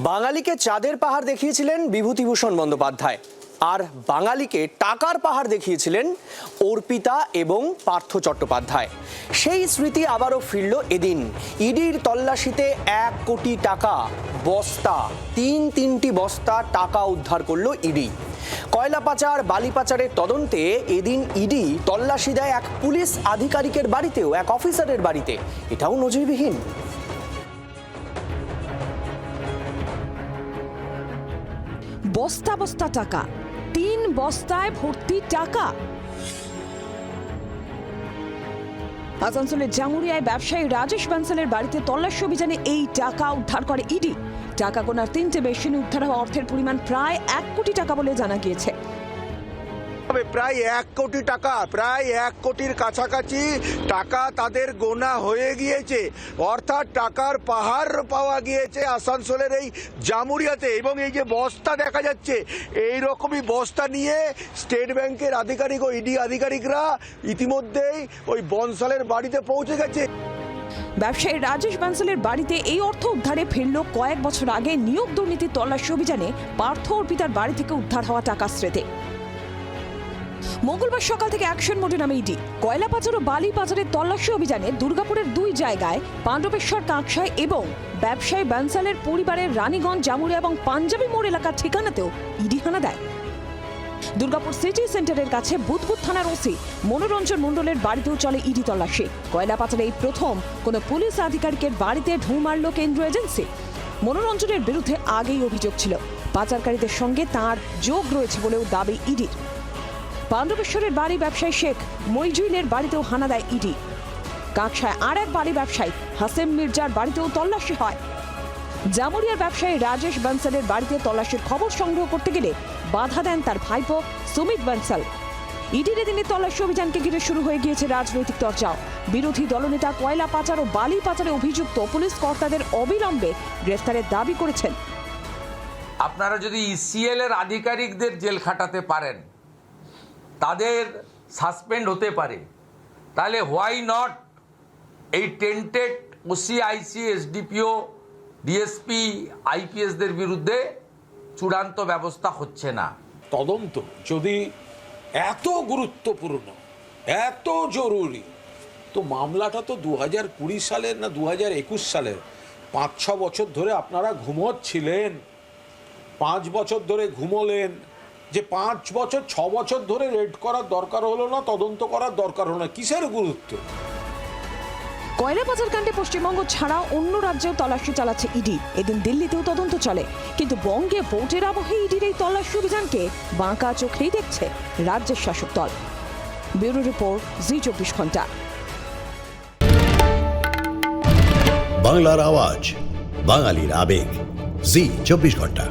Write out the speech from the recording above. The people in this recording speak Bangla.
বাঙালিকে চাঁদের পাহাড় দেখিয়েছিলেন বিভূতিভূষণ বন্দ্যোপাধ্যায়, আর বাঙালিকে টাকার পাহাড় দেখিয়েছিলেন অর্পিতা এবং পার্থ চট্টোপাধ্যায়। সেই স্মৃতি আবারও ফিরল এদিন। ইডির তল্লাশিতে 1 কোটি টাকা বস্তা, তিনটি বস্তা টাকা উদ্ধার করল ইডি। কয়লা পাচার, বালি পাচারের তদন্তে এদিন ইডি তল্লাশি দেয় এক পুলিশ আধিকারিকের বাড়িতেও, এক অফিসারের বাড়িতে। এটাও নজিরবিহীন। বস্তা বস্তা টাকা, 3 বস্তায় ভর্তি টাকা। আসানসোলের জামুরিয়ায় ব্যবসায়ী রাজেশ বানসালের বাড়িতে তল্লাশি অভিযানে এই টাকা উদ্ধার করে ইডি। টাকা গোনার 3টে মেশিনে উদ্ধার হওয়া অর্থের পরিমাণ প্রায় 1 কোটি টাকা বলে জানা গিয়েছে। প্রায় 1 কোটি টাকা, প্রায় 1 কোটির কাছাকাছি টাকা তাদের গোনা হয়ে গিয়েছে। অর্থাৎ টাকার পাহাড় পাওয়া গিয়েছে আসানসোলের এই জামুরিয়াতে। এবং এই যে বস্তা দেখা যাচ্ছে, এই রকমই বস্তা নিয়ে স্টেট ব্যাংকের আধিকারিক ও ইডি আধিকারিকরা ইতিমধ্যেই ওই বনসালের বাড়িতে পৌঁছে গেছে। ব্যবসায়ী রাজেশ বানসালের বাড়িতে এই অর্থ উদ্ধারে ফিরল কয়েক বছর আগে নিয়োগ দুর্নীতি তল্লাশি অভিযানে পার্থ অর্পিতার বাড়ি থেকে উদ্ধার হওয়া টাকার স্মৃতি। মঙ্গলবার সকাল থেকে অ্যাকশন মোডে নামে ইডি। কয়লা পাচার ও বালি পাচারের তল্লাশি অভিযানে দুর্গাপুরের 2 জায়গায়, পাণ্ডবেশ্বর কাঁকসায় এবং ব্যবসায়ী বানসালের পরিবারের রানীগঞ্জ, জামুরিয়া এবং পাঞ্জাবি মোড় এলাকার ঠিকানাতেও ইডি হানা দেয়। দুর্গাপুর সিটি সেন্টারের কাছে বুধবুদ থানার ওসি মনোরঞ্জন মণ্ডলের বাড়িতেও চলে ইডি তল্লাশি। কয়লা পাচারে এই প্রথম কোনো পুলিশ আধিকারিকের বাড়িতে ঢু মারল কেন্দ্রীয় এজেন্সি। মনোরঞ্জনের বিরুদ্ধে আগেই অভিযোগ ছিল, পাচারকারীদের সঙ্গে তাঁর যোগ রয়েছে বলেও দাবি ইডির। পাণ্ডবেশ্বরের বাড়ি ব্যবসায়ী শেখ মইজুইলের বাড়িতেও হানা দেয় ইডি। কাঁকসায় আর এক বাড়ি ব্যবসায়ী হাসেম মির্জার বাড়িতেও তল্লাশি হয়। জামুরিয়ার ব্যবসায়ী রাজেশ বানসালের বাড়িতে তল্লাশির খবর সংগ্রহ করতে গেলে বাধা দেন তার ভাইপো সুমিত বানসাল। ইডির এদিনের তল্লাশি অভিযানকে ঘিরে শুরু হয়ে গিয়েছে রাজনৈতিক চর্চাও। বিরোধী দলনেতা কয়লা পাচার ও বালি পাচারে অভিযুক্ত পুলিশ কর্তাদের অবিলম্বে গ্রেফতারের দাবি করেছেন। আপনারা যদি ইসিএল এর আধিকারিকদের জেল খাটাতে পারেন, তাদের সাসপেন্ড হতে পারে, তাহলে হোয়াই নট এই টেন্টেড ওসি, আইসি, এসডিপিও, ডিএসপি, আইপিএসদের বিরুদ্ধে চূড়ান্ত ব্যবস্থা হচ্ছে না? তদন্ত যদি এত গুরুত্বপূর্ণ, এত জরুরি, তো মামলাটা তো 2020 সালের না 2021 সালের। 5-6 বছর ধরে আপনারা ঘুমোচ্ছিলেন, 5 বছর ধরে ঘুমোলেন। যে 5 বছর 6 বছর ধরে রেড করার দরকার হলো না, তদন্ত করার দরকার হলো না, কিসের গুরুত্ব? কয়লা পাচার কাণ্ডে পশ্চিমবঙ্গ ছাড়াও অন্য রাজ্যেও তল্লাশি চালাচ্ছে ইডি। এদিন দিল্লিতেও তদন্ত চলে, কিন্তু বঙ্গে ভোটের আবহে ইডির এই তল্লাশি অভিযানকে বাঁকা চোখেই দেখছে রাজ্যের শাসক দল। ব্যুরো রিপোর্ট, জি 24 ঘন্টা। বাংলার আওয়াজ, বাঙালির আবেগ, জি 24 ঘন্টা।